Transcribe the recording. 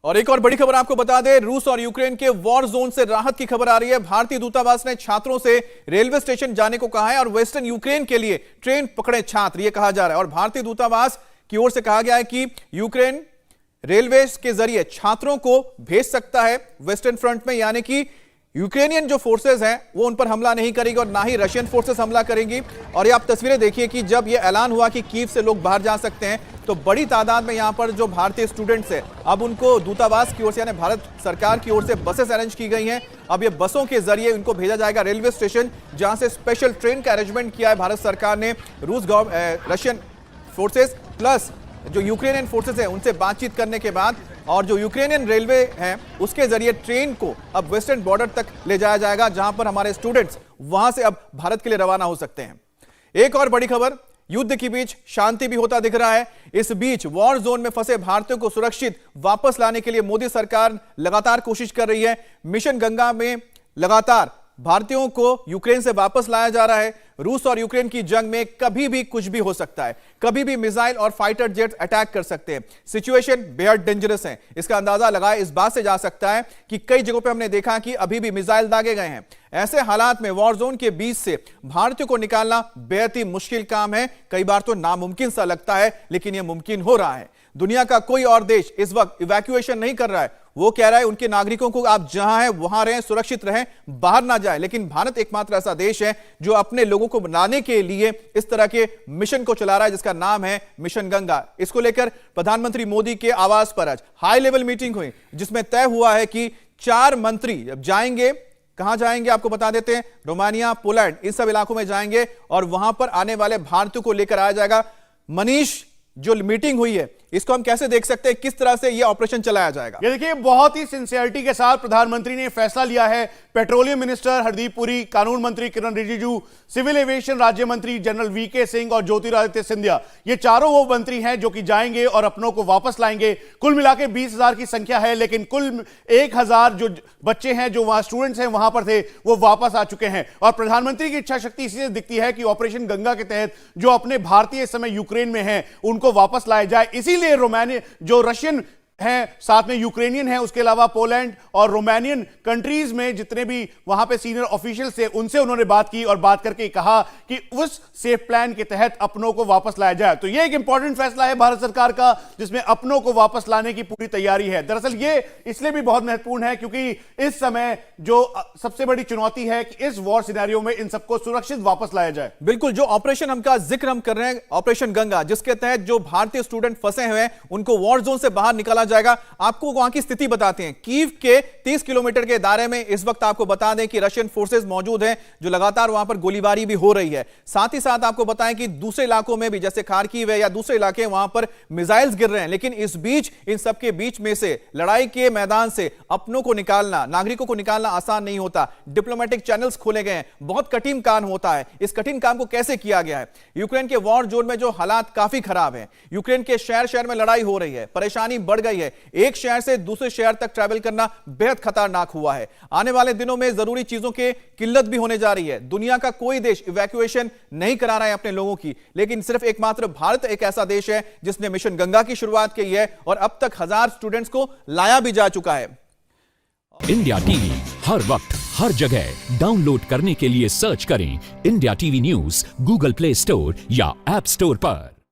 और एक और बड़ी खबर आपको बता दें, रूस और यूक्रेन के वॉर जोन से राहत की खबर आ रही है। भारतीय दूतावास ने छात्रों से रेलवे स्टेशन जाने को कहा है और वेस्टर्न यूक्रेन के लिए ट्रेन पकड़े छात्र, यह कहा जा रहा है। और भारतीय दूतावास की ओर से कहा गया है कि यूक्रेन रेलवे के जरिए छात्रों को भेज सकता है वेस्टर्न फ्रंट में, यानी कि यूक्रेनियन जो फोर्सेस हैं वो उन पर हमला नहीं करेगी और ना ही रशियन फोर्सेस हमला करेंगी। और ये आप तस्वीरें देखिए कि जब ये ऐलान हुआ कि कीव से लोग बाहर जा सकते हैं तो बड़ी तादाद में यहां पर जो भारतीय स्टूडेंट्स हैं अब उनको दूतावास की ओर से यानी भारत सरकार की ओर से बसेस अरेंज की गई हैं। अब ये बसों के जरिए इनको भेजा जाएगा रेलवे स्टेशन, जहां से स्पेशल ट्रेन का अरेंजमेंट किया है भारत सरकार ने। रशियन फोर्सेस प्लस जो यूक्रेनियन फोर्सेस हैं उनसे बातचीत करने के बाद और जो यूक्रेनियन रेलवे है उसके जरिए ट्रेन को अब वेस्टर्न बॉर्डर तक ले जाया जाएगा, जहां पर हमारे स्टूडेंट्स वहां से अब भारत के लिए रवाना हो सकते हैं। एक और बड़ी खबर, युद्ध के बीच शांति भी होता दिख रहा है। इस बीच वॉर जोन में फंसे भारतीयों को सुरक्षित वापस लाने के लिए मोदी सरकार लगातार कोशिश कर रही है। मिशन गंगा में लगातार भारतीयों को यूक्रेन से वापस लाया जा रहा है। रूस और यूक्रेन की जंग में कभी भी कुछ भी हो सकता है, कभी भी मिसाइल और फाइटर जेट्स अटैक कर सकते हैं। सिचुएशन बेहद डेंजरस है, इसका अंदाजा लगाया इस बात से जा सकता है कि कई जगहों पे हमने देखा कि अभी भी मिसाइल दागे गए हैं। ऐसे हालात में वॉर जोन के बीच से भारतीयों को निकालना बेहद ही मुश्किल काम है, कई बार तो नामुमकिन सा लगता है, लेकिन यह मुमकिन हो रहा है। दुनिया का कोई और देश इस वक्त इवैक्यूएशन नहीं कर रहा है, वो कह रहा है उनके नागरिकों को आप जहां हैं वहां रहें, सुरक्षित रहें, बाहर ना जाएं। लेकिन भारत एकमात्र ऐसा देश है जो अपने लोगों को बनाने के लिए इस तरह के मिशन को चला रहा है, जिसका नाम है मिशन गंगा। इसको लेकर प्रधानमंत्री मोदी के आवास पर आज हाई लेवल मीटिंग हुई, जिसमें तय हुआ है कि 4 मंत्री अब जाएंगे। कहां जाएंगे आपको बता देते हैं, रोमानिया, पोलैंड, इन सब इलाकों में जाएंगे और वहां पर आने वाले भारतीयों को लेकर आया जाएगा। मनीष, जो मीटिंग हुई है इसको हम कैसे देख सकते हैं, किस तरह से यह ऑपरेशन चलाया जाएगा? ये देखिए, बहुत ही सिंसियरिटी के साथ प्रधानमंत्री ने फैसला लिया है। पेट्रोलियम मिनिस्टर हरदीप पुरी, कानून मंत्री किरण रिजिजू, सिविल एविएशन राज्य मंत्री जनरल वीके सिंह और ज्योतिरादित्य सिंधिया, ये चारों वो मंत्री हैं जो कि जाएंगे और अपनों को वापस लाएंगे। कुल मिला के 20,000 की संख्या है, लेकिन कुल 1,000 जो बच्चे हैं, जो वहां स्टूडेंट्स हैं वहां पर थे, वो वापस आ चुके हैं। और प्रधानमंत्री की इच्छा शक्ति इसी से दिखती है कि ऑपरेशन गंगा के तहत जो अपने भारतीय इस समय यूक्रेन में हैं उनको वापस लाया जाए। इसीलिए रोमानिया, जो रशियन हैं, साथ में यूक्रेनियन हैं, उसके अलावा पोलैंड और रोमानियन कंट्रीज में जितने भी वहां पे सीनियर ऑफिशियल्स थे उनसे उन्होंने बात की और बात करके कहा कि उस सेफ प्लान के तहत अपनों को वापस लाया जाए। तो यह एक इंपॉर्टेंट फैसला है भारत सरकार का, जिसमें अपनों को वापस लाने की पूरी तैयारी है। दरअसल ये इसलिए भी बहुत महत्वपूर्ण है क्योंकि इस समय जो सबसे बड़ी चुनौती है कि इस वॉर सिनेरियो में इन सबको सुरक्षित वापस लाया जाए। बिल्कुल, जो ऑपरेशन हम का जिक्र हम कर रहे हैं, ऑपरेशन गंगा, जिसके तहत जो भारतीय स्टूडेंट फंसे हुए हैं उनको वॉर जोन से बाहर निकाला जाएगा। आपको वहां की स्थिति बताते हैं। कीव के 30 किलोमीटर के दायरे में इस वक्त आपको बता दें कि रशियन फोर्सेस मौजूद हैं, जो लगातार वहां पर गोलीबारी भी हो रही है। साथ ही साथ आपको बताएं कि दूसरे इलाकों में भी, जैसे खार्किव है या दूसरे इलाके, वहां पर मिसाइल्स गिर रहे हैं। लेकिन इस बीच, इन सबके बीच में से लड़ाई के मैदान से अपनों को निकालना, नागरिकों को निकालना आसान नहीं होता। डिप्लोमेटिक चैनल्स खोले गए हैं, बहुत कठिन काम होता है। इस कठिन काम को कैसे किया गया है? यूक्रेन के वॉर जोन में जो हालात काफी खराब है, यूक्रेन के शहर शहर में लड़ाई हो रही है, परेशानी बढ़ गई है। एक शहर से दूसरे शहर तक ट्रैवल करना बेहद खतरनाक हुआ है। आने वाले दिनों में जरूरी चीजों की किल्लत भी होने जा रही है। दुनिया का कोई देश इवैक्यूएशन नहीं करा रहा है अपने लोगों की, लेकिन सिर्फ एकमात्र भारत एक ऐसा देश है जिसने मिशन गंगा की शुरुआत की है और अब तक 1000 स्टूडेंट्स को लाया भी जा चुका है। इंडिया टीवी हर वक्त हर जगह डाउनलोड करने के लिए सर्च करें India TV news Google play store या ऐप स्टोर पर।